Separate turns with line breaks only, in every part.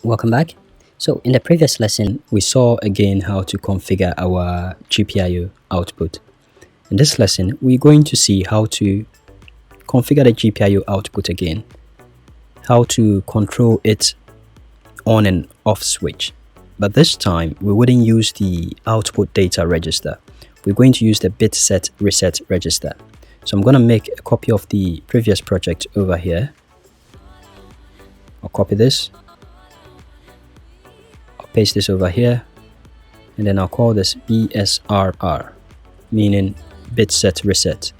Welcome back. So in the previous lesson, we saw again how to configure our GPIO output. In this lesson, we're going to see how to configure the GPIO output again, how to control its on and off switch. But this time, we wouldn't use the output data register. We're going to use the bit set reset register. So I'm going to make a copy of the previous project over here. I'll copy this. Paste this over here, and then I'll call this BSRR, meaning bit set reset.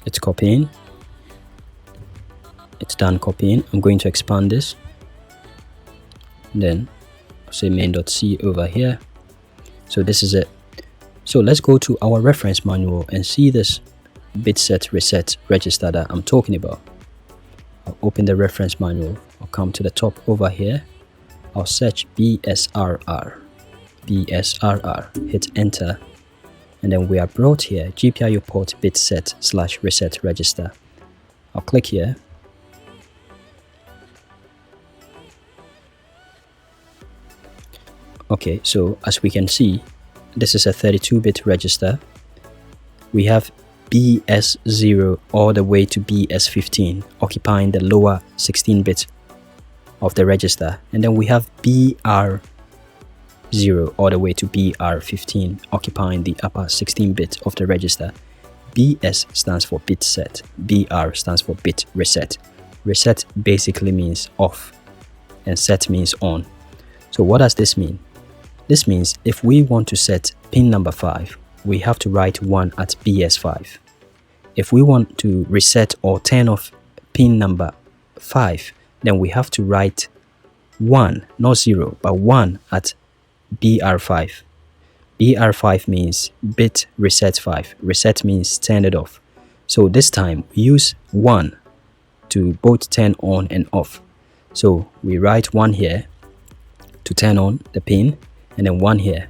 It's copying. It's done copying. I'm going to expand this. And then I'll say main.c over here. So this is it. So let's go to our reference manual and see this bit set reset register that I'm talking about. I'll open the reference manual. I'll come to the top over here. I'll search BSRR. BSRR. Hit enter. And then we are brought here, GPIO port bit set / reset register. I'll click here. Okay, so as we can see, this is a 32-bit register. We have BS0 all the way to BS15 occupying the lower 16-bit of the register, and then we have BR0 all the way to BR15 occupying the upper 16-bit of the register. BS stands for bit set, BR stands for bit reset. Reset basically means off and set means on. So what does this mean? This means if we want to set pin number 5, we have to write 1 at BS5. If we want to reset or turn off pin number 5, then we have to write 1, not 0, but 1 at BR5. BR5 means bit reset 5. Reset means turn it off. So this time we use 1 to both turn on and off. So we write 1 here to turn on the pin, and then 1 here.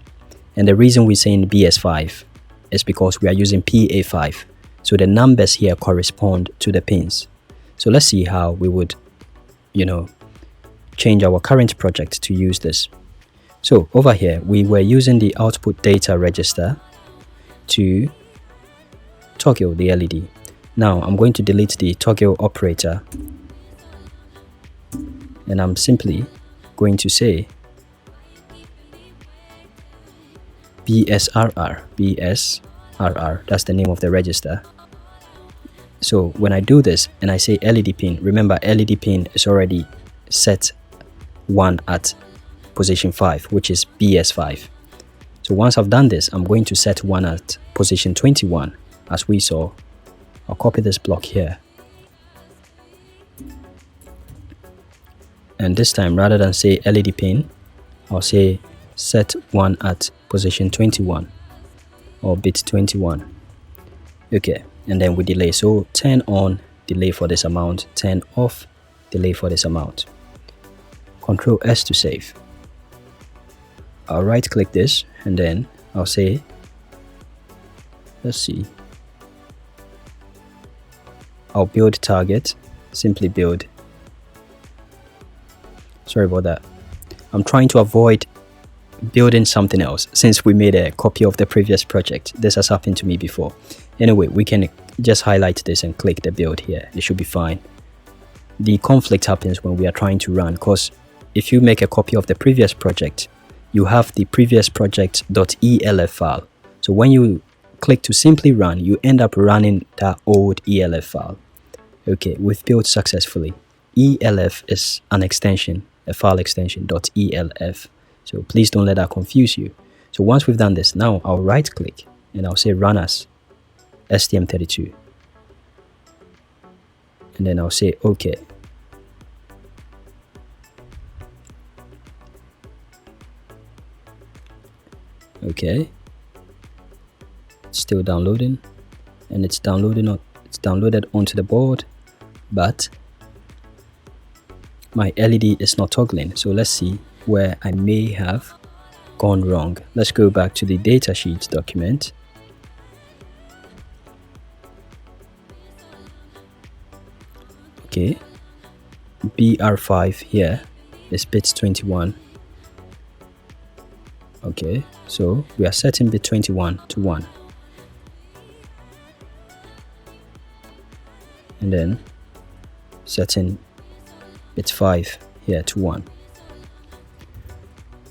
And the reason we're saying BS5 is because we are using PA5. So the numbers here correspond to the pins. So let's see how we would, change our current project to use this. So over here, we were using the output data register to toggle the LED. Now I'm going to delete the toggle operator. And I'm simply going to say BSRR, that's the name of the register. So when I do this and I say LED pin, remember LED pin is already set 1 at position 5, which is BS5. So once I've done this, I'm going to set 1 at position 21, as we saw. I'll copy this block here. And this time, rather than say LED pin, I'll say set 1 at position 21 or bit 21. Okay, and then we delay. So turn on, delay for this amount, turn off, delay for this amount. Control S to save. I'll right click this and then I'll say, let's see, I'll build target, simply build. Sorry about that. I'm trying to avoid building something else since we made a copy of the previous project. This has happened to me before. Anyway, we can just highlight this and click the build here. It should be fine. The conflict happens when we are trying to run, because if you make a copy of the previous project, you have the previous project.elf file. So when you click to simply run, you end up running that old ELF file. Okay, we've built successfully. ELF is an extension, a file extension .elf. So please don't let that confuse you. So once we've done this, now I'll right click and I'll say run as STM32. And then I'll say OK. Okay. It's still downloading, and it's downloaded onto the board, but my LED is not toggling. So let's see where I may have gone wrong. Let's go back to the datasheet document. Okay, BR5 here is bit 21. Okay, so we are setting bit 21 to 1. And then setting bit 5 here to 1.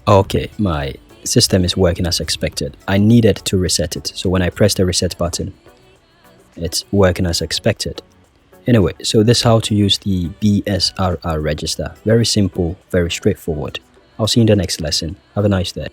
Okay, my system is working as expected. I needed to reset it. So when I press the reset button, it's working as expected. Anyway, so this is how to use the BSRR register. Very simple, very straightforward. I'll see you in the next lesson. Have a nice day.